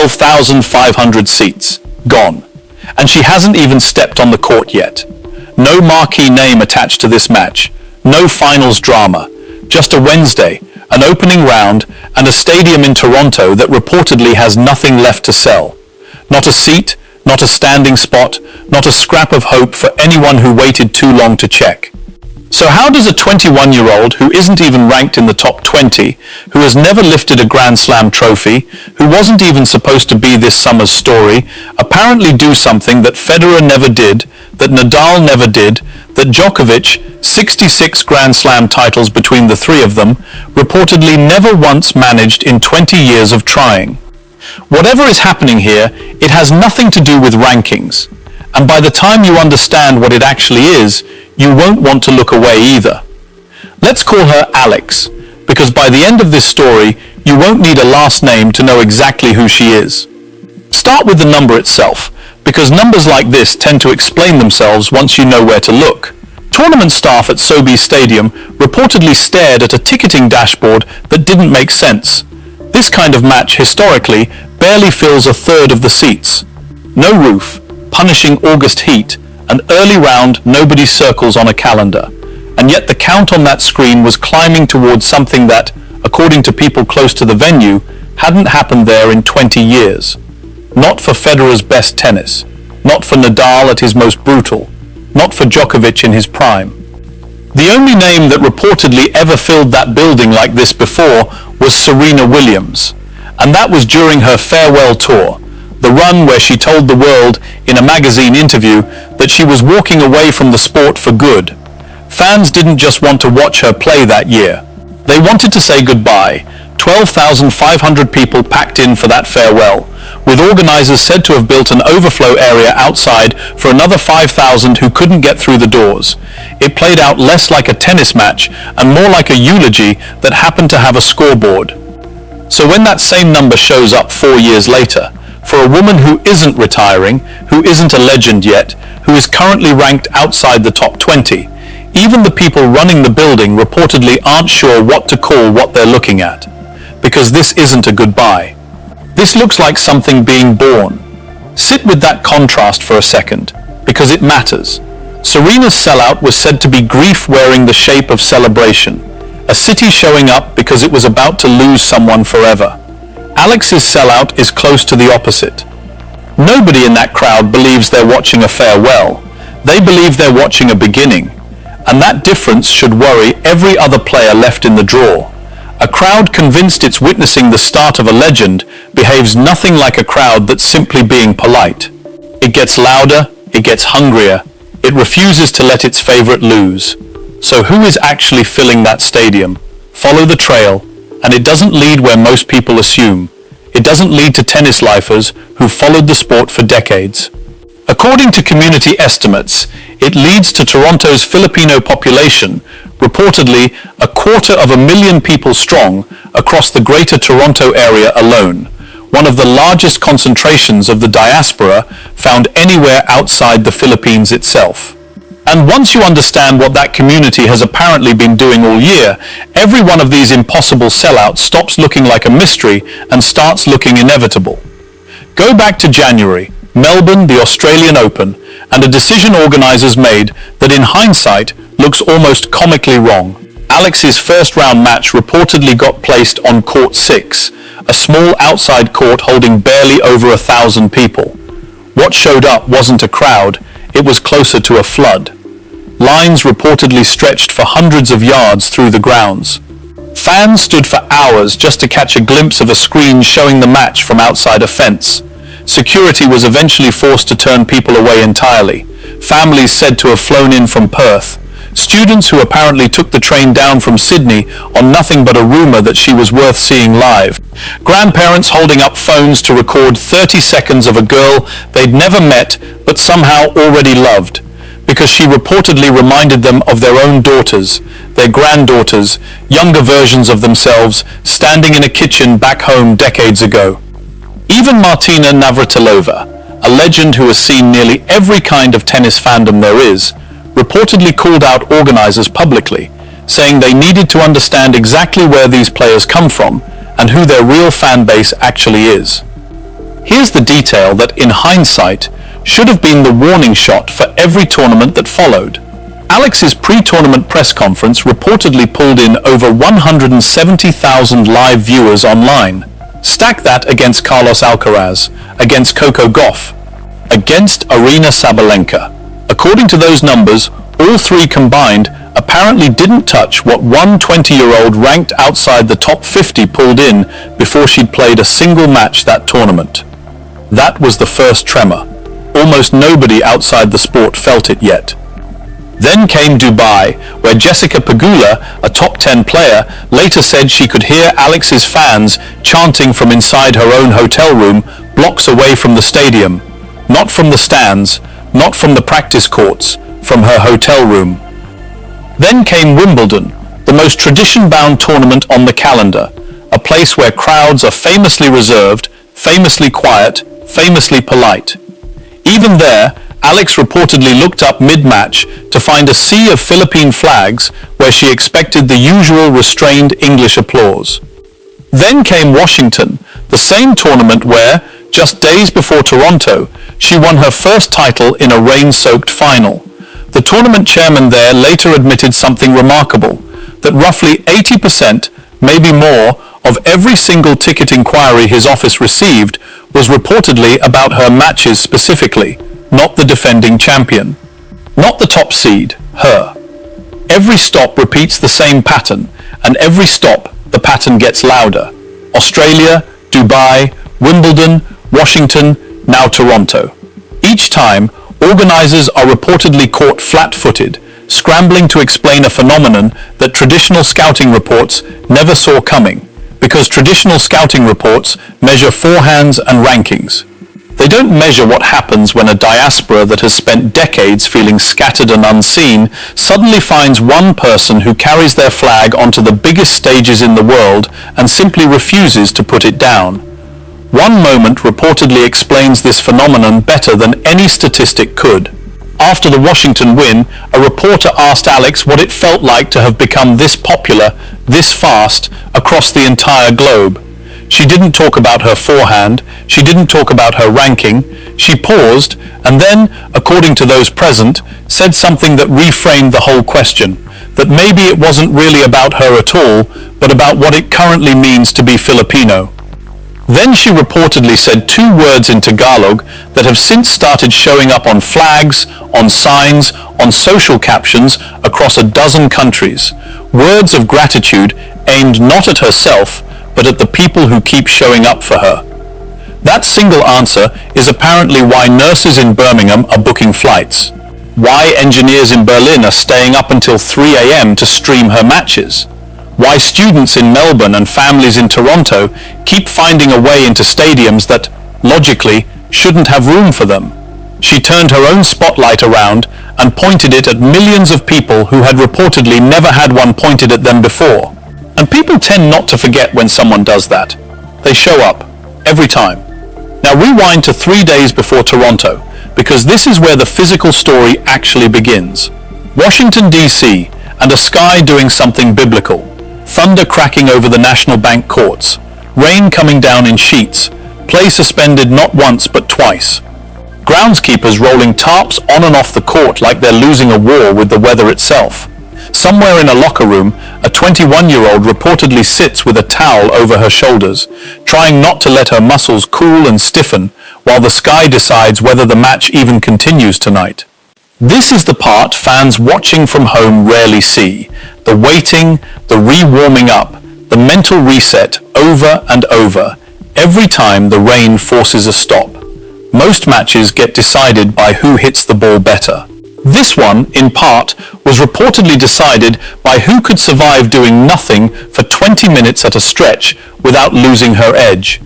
12,500 seats, gone. And she hasn't even stepped on the court yet. No marquee name attached to this match, no finals drama, just a Wednesday, an opening round, and a stadium in Toronto that reportedly has nothing left to sell. Not a seat, not a standing spot, not a scrap of hope for anyone who waited too long to check. So how does a 21-year-old who isn't even ranked in the top 20, who has never lifted a Grand Slam trophy, who wasn't even supposed to be this summer's story, apparently do something that Federer never did, that Nadal never did, that Djokovic, 66 Grand Slam titles between the three of them, reportedly never once managed in 20 years of trying? Whatever is happening here, it has nothing to do with rankings. And by the time you understand what it actually is, you won't want to look away either. Let's call her Alex, because by the end of this story, you won't need a last name to know exactly who she is. Start with the number itself, because numbers like this tend to explain themselves once you know where to look. Tournament staff at Sobeys Stadium reportedly stared at a ticketing dashboard that didn't make sense. This kind of match, historically, barely fills a third of the seats. No roof, punishing August heat, an early round nobody circles on a calendar. And yet the count on that screen was climbing towards something that, according to people close to the venue, hadn't happened there in 20 years. Not for Federer's best tennis, not for Nadal at his most brutal, not for Djokovic in his prime. The only name that reportedly ever filled that building like this before was Serena Williams, and that was during her farewell tour, the run where she told the world in a magazine interview that she was walking away from the sport for good. Fans didn't just want to watch her play that year. They wanted to say goodbye. 12,500 people packed in for that farewell, with organizers said to have built an overflow area outside for another 5,000 who couldn't get through the doors. It played out less like a tennis match and more like a eulogy that happened to have a scoreboard. So when that same number shows up 4 years later, for a woman who isn't retiring, who isn't a legend yet, who is currently ranked outside the top 20, even the people running the building reportedly aren't sure what to call what they're looking at. Because this isn't a goodbye. This looks like something being born. Sit with that contrast for a second, because it matters. Serena's sellout was said to be grief wearing the shape of celebration, a city showing up because it was about to lose someone forever. Alex's sellout is close to the opposite. Nobody in that crowd believes they're watching a farewell. They believe they're watching a beginning. And that difference should worry every other player left in the draw. A crowd convinced it's witnessing the start of a legend behaves nothing like a crowd that's simply being polite. It gets louder, it gets hungrier, it refuses to let its favorite lose. So who is actually filling that stadium? Follow the trail, and it doesn't lead where most people assume. It doesn't lead to tennis lifers who've followed the sport for decades. According to community estimates, it leads to Toronto's Filipino population, reportedly 250,000 people strong across the Greater Toronto area alone, one of the largest concentrations of the diaspora found anywhere outside the Philippines itself. And once you understand what that community has apparently been doing all year, every one of these impossible sellouts stops looking like a mystery and starts looking inevitable. Go back to January, Melbourne, the Australian Open, and a decision organizers made that in hindsight looks almost comically wrong. Alex's first round match reportedly got placed on court 6, a small outside court holding barely over 1,000 people. What showed up wasn't a crowd, it was closer to a flood. Lines reportedly stretched for hundreds of yards through the grounds. Fans stood for hours just to catch a glimpse of a screen showing the match from outside a fence. Security was eventually forced to turn people away entirely. Families said to have flown in from Perth. Students who apparently took the train down from Sydney on nothing but a rumour that she was worth seeing live. Grandparents holding up phones to record 30 seconds of a girl they'd never met but somehow already loved, because she reportedly reminded them of their own daughters, their granddaughters, younger versions of themselves standing in a kitchen back home decades ago. Even Martina Navratilova, a legend who has seen nearly every kind of tennis fandom there is, reportedly called out organizers publicly, saying they needed to understand exactly where these players come from and who their real fan base actually is. Here's the detail that, in hindsight, should have been the warning shot for every tournament that followed. Alex's pre-tournament press conference reportedly pulled in over 170,000 live viewers online. Stack that against Carlos Alcaraz, against Coco Gauff, against Aryna Sabalenka. According to those numbers, all three combined apparently didn't touch what one 20-year-old ranked outside the top 50 pulled in before she'd played a single match that tournament. That was the first tremor. Almost nobody outside the sport felt it yet. Then came Dubai, where Jessica Pegula, a top 10 player, later said she could hear Alex's fans chanting from inside her own hotel room, blocks away from the stadium. Not from the stands, not from the practice courts, from her hotel room. Then came Wimbledon, the most tradition-bound tournament on the calendar, a place where crowds are famously reserved, famously quiet, famously polite. Even there, Alex reportedly looked up mid-match to find a sea of Philippine flags where she expected the usual restrained English applause. Then came Washington, the same tournament where, just days before Toronto, she won her first title in a rain-soaked final. The tournament chairman there later admitted something remarkable, that roughly 80%, maybe more, of every single ticket inquiry his office received was reportedly about her matches specifically, not the defending champion. Not the top seed, her. Every stop repeats the same pattern, and every stop the pattern gets louder. Australia, Dubai, Wimbledon, Washington, now Toronto. Each time, organizers are reportedly caught flat-footed, scrambling to explain a phenomenon that traditional scouting reports never saw coming, because traditional scouting reports measure forehands and rankings. They don't measure what happens when a diaspora that has spent decades feeling scattered and unseen suddenly finds one person who carries their flag onto the biggest stages in the world and simply refuses to put it down. One moment reportedly explains this phenomenon better than any statistic could. After the Washington win, a reporter asked Alex what it felt like to have become this popular, this fast, across the entire globe. She didn't talk about her forehand, she didn't talk about her ranking, she paused, and then, according to those present, said something that reframed the whole question, that maybe it wasn't really about her at all, but about what it currently means to be Filipino. Then she reportedly said two words in Tagalog that have since started showing up on flags, on signs, on social captions across a dozen countries. Words of gratitude aimed not at herself, but at the people who keep showing up for her. That single answer is apparently why nurses in Birmingham are booking flights, why engineers in Berlin are staying up until 3 a.m. to stream her matches, why students in Melbourne and families in Toronto keep finding a way into stadiums that, logically, shouldn't have room for them. She turned her own spotlight around and pointed it at millions of people who had reportedly never had one pointed at them before. And people tend not to forget when someone does that. They show up, every time. Now rewind to 3 days before Toronto, because this is where the physical story actually begins. Washington, D.C., and a sky doing something biblical. Thunder cracking over the National Bank courts. Rain coming down in sheets. Play suspended not once but twice. Groundskeepers rolling tarps on and off the court like they're losing a war with the weather itself. Somewhere in a locker room, a 21-year-old reportedly sits with a towel over her shoulders, trying not to let her muscles cool and stiffen, while the sky decides whether the match even continues tonight. This is the part fans watching from home rarely see. The waiting, the re-warming up, the mental reset over and over, every time the rain forces a stop. Most matches get decided by who hits the ball better. This one, in part, was reportedly decided by who could survive doing nothing for 20 minutes at a stretch without losing her edge.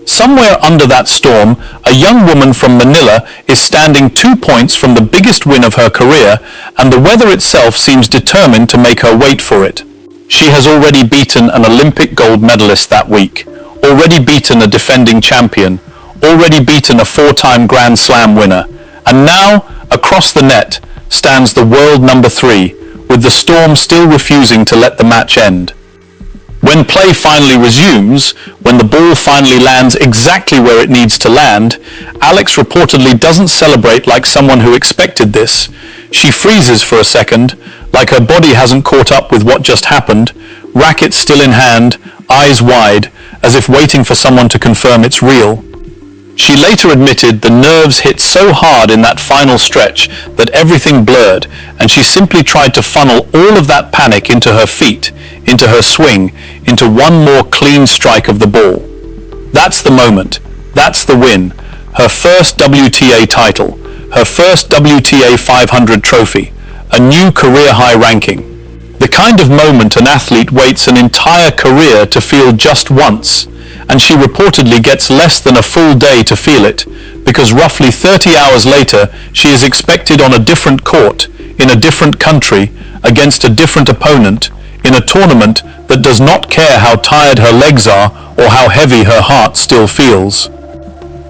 Somewhere under that storm, a young woman from Manila is standing 2 points from the biggest win of her career, and the weather itself seems determined to make her wait for it. She has already beaten an Olympic gold medalist that week, already beaten a defending champion, already beaten a 4-time Grand Slam winner, and now, across the net, stands the world number 3, with the storm still refusing to let the match end. When play finally resumes, when the ball finally lands exactly where it needs to land, Alex reportedly doesn't celebrate like someone who expected this. She freezes for a second, like her body hasn't caught up with what just happened, racket still in hand, eyes wide, as if waiting for someone to confirm it's real. She later admitted the nerves hit so hard in that final stretch that everything blurred, and she simply tried to funnel all of that panic into her feet, into her swing, into one more clean strike of the ball. That's the moment. That's the win. Her first WTA title. Her first WTA 500 trophy. A new career-high ranking. The kind of moment an athlete waits an entire career to feel just once, and she reportedly gets less than a full day to feel it, because roughly 30 hours later she is expected on a different court, in a different country, against a different opponent, in a tournament that does not care how tired her legs are or how heavy her heart still feels.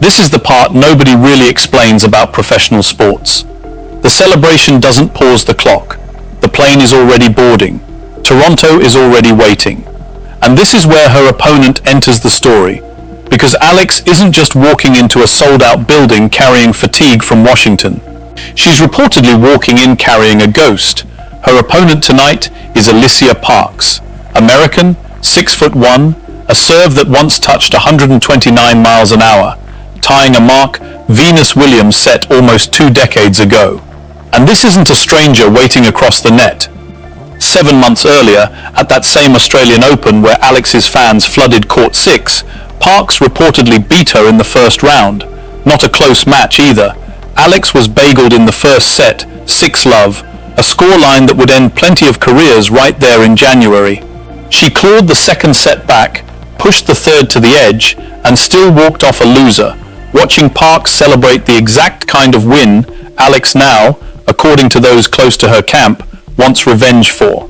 This is the part nobody really explains about professional sports. The celebration doesn't pause the clock. The plane is already boarding. Toronto is already waiting. And this is where her opponent enters the story, because Alex isn't just walking into a sold-out building carrying fatigue from Washington. She's reportedly walking in carrying a ghost. Her opponent tonight is Alycia Parks, American, 6'1", a serve that once touched 129 miles an hour, tying a mark Venus Williams set almost 2 decades ago. And this isn't a stranger waiting across the net. 7 months earlier, at that same Australian Open where Alex's fans flooded Court 6, Parks reportedly beat her in the first round. Not a close match either. Alex was bageled in the first set, 6-love, a scoreline that would end plenty of careers right there in January. She clawed the second set back, pushed the third to the edge, and still walked off a loser, watching Parks celebrate the exact kind of win Alex now, according to those close to her camp, wants revenge for.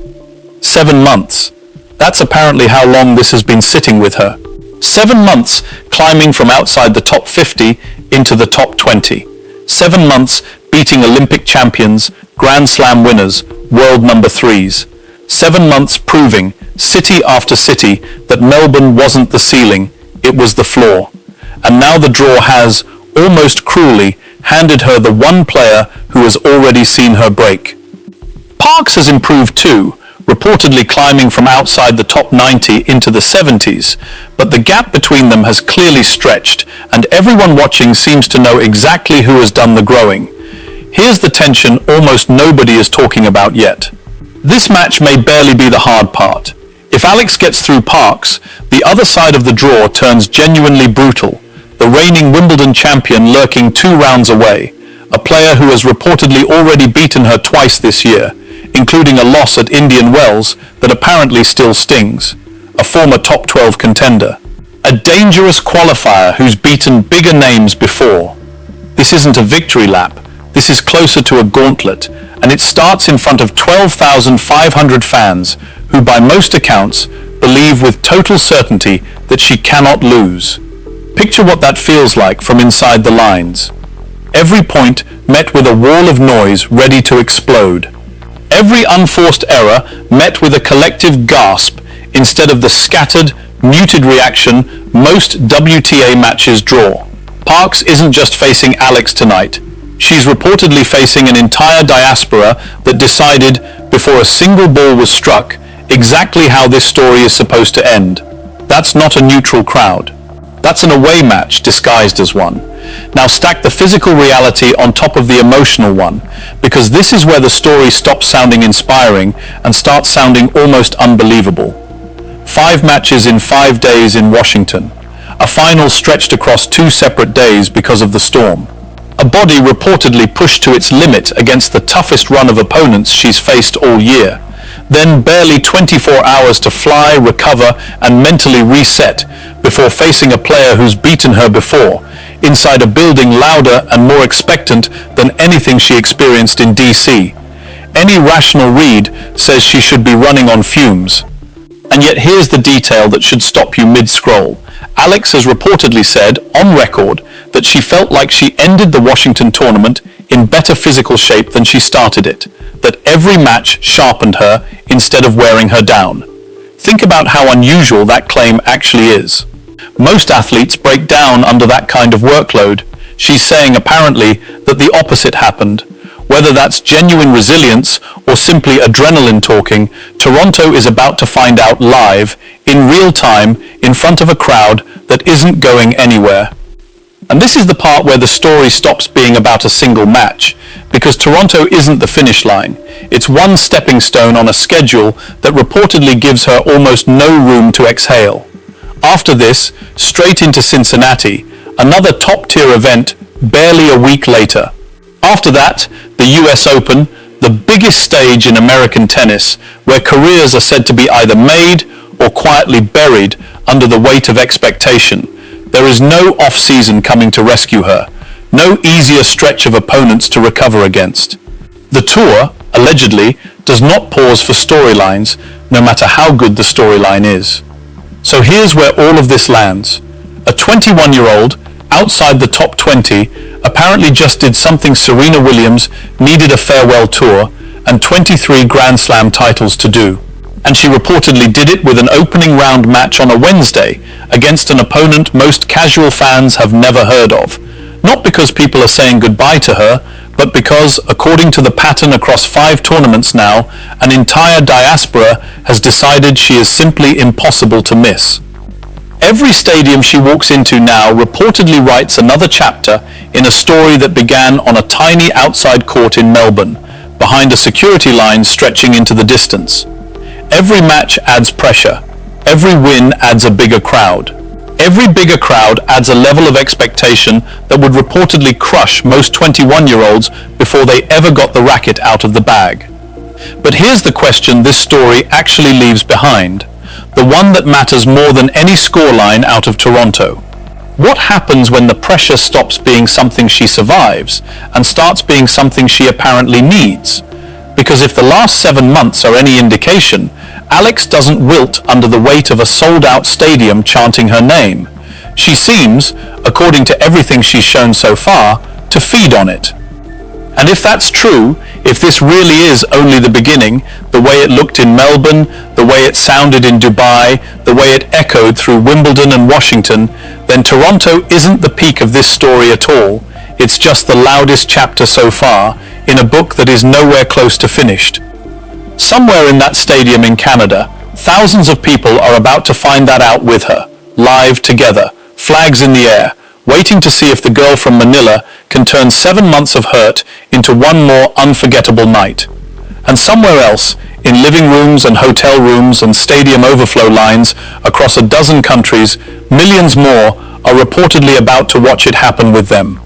7 months. That's apparently how long this has been sitting with her. 7 months climbing from outside the top 50 into the top 20. 7 months beating Olympic champions, Grand Slam winners, world number 3s. 7 months proving, city after city, that Melbourne wasn't the ceiling, it was the floor. And now the draw has, almost cruelly, handed her the one player who has already seen her break. Parks has improved too, reportedly climbing from outside the top 90 into the 70s, but the gap between them has clearly stretched, and everyone watching seems to know exactly who has done the growing. Here's the tension almost nobody is talking about yet. This match may barely be the hard part. If Alex gets through Parks, the other side of the draw turns genuinely brutal, the reigning Wimbledon champion lurking 2 rounds away, a player who has reportedly already beaten her twice this year, including a loss at Indian Wells that apparently still stings, a former top 12 contender. A dangerous qualifier who's beaten bigger names before. This isn't a victory lap, this is closer to a gauntlet, and it starts in front of 12,500 fans who by most accounts believe with total certainty that she cannot lose. Picture what that feels like from inside the lines. Every point met with a wall of noise ready to explode. Every unforced error met with a collective gasp instead of the scattered, muted reaction most WTA matches draw. Parks isn't just facing Alex tonight. She's reportedly facing an entire diaspora that decided, before a single ball was struck, exactly how this story is supposed to end. That's not a neutral crowd. That's an away match disguised as one. Now stack the physical reality on top of the emotional one, because this is where the story stops sounding inspiring and starts sounding almost unbelievable. 5 matches in 5 days in Washington. A final stretched across 2 separate days because of the storm. A body reportedly pushed to its limit against the toughest run of opponents she's faced all year. Then barely 24 hours to fly, recover, and mentally reset before facing a player who's beaten her before, inside a building louder and more expectant than anything she experienced in DC. Any rational read says she should be running on fumes. And yet here's the detail that should stop you mid-scroll. Alex has reportedly said, on record, that she felt like she ended the Washington tournament in better physical shape than she started it, that every match sharpened her instead of wearing her down. Think about how unusual that claim actually is. Most athletes break down under that kind of workload. She's saying apparently that the opposite happened. Whether that's genuine resilience or simply adrenaline talking, Toronto is about to find out live, in real time, in front of a crowd that isn't going anywhere. And this is the part where the story stops being about a single match, because Toronto isn't the finish line. It's one stepping stone on a schedule that reportedly gives her almost no room to exhale. After this, straight into Cincinnati, another top-tier event barely a week later. After that, the US Open, the biggest stage in American tennis, where careers are said to be either made or quietly buried under the weight of expectation. There is no off-season coming to rescue her, no easier stretch of opponents to recover against. The tour, allegedly, does not pause for storylines, no matter how good the storyline is. So here's where all of this lands. A 21-year-old, outside the top 20, apparently just did something Serena Williams needed a farewell tour and 23 Grand Slam titles to do. And she reportedly did it with an opening round match on a Wednesday against an opponent most casual fans have never heard of. Not because people are saying goodbye to her, but because, according to the pattern across 5 tournaments now, an entire diaspora has decided she is simply impossible to miss. Every stadium she walks into now reportedly writes another chapter in a story that began on a tiny outside court in Melbourne, behind a security line stretching into the distance. Every match adds pressure. Every win adds a bigger crowd. Every bigger crowd adds a level of expectation that would reportedly crush most 21-year-olds before they ever got the racket out of the bag. But here's the question this story actually leaves behind, the one that matters more than any scoreline out of Toronto. What happens when the pressure stops being something she survives and starts being something she apparently needs? Because if the last 7 months are any indication, Alex doesn't wilt under the weight of a sold-out stadium chanting her name. She seems, according to everything she's shown so far, to feed on it. And if that's true, if this really is only the beginning, the way it looked in Melbourne, the way it sounded in Dubai, the way it echoed through Wimbledon and Washington, then Toronto isn't the peak of this story at all. It's just the loudest chapter so far, in a book that is nowhere close to finished. Somewhere in that stadium in Canada, thousands of people are about to find that out with her, live together, flags in the air, waiting to see if the girl from Manila can turn 7 months of hurt into one more unforgettable night. And somewhere else, in living rooms and hotel rooms and stadium overflow lines across a dozen countries, millions more are reportedly about to watch it happen with them.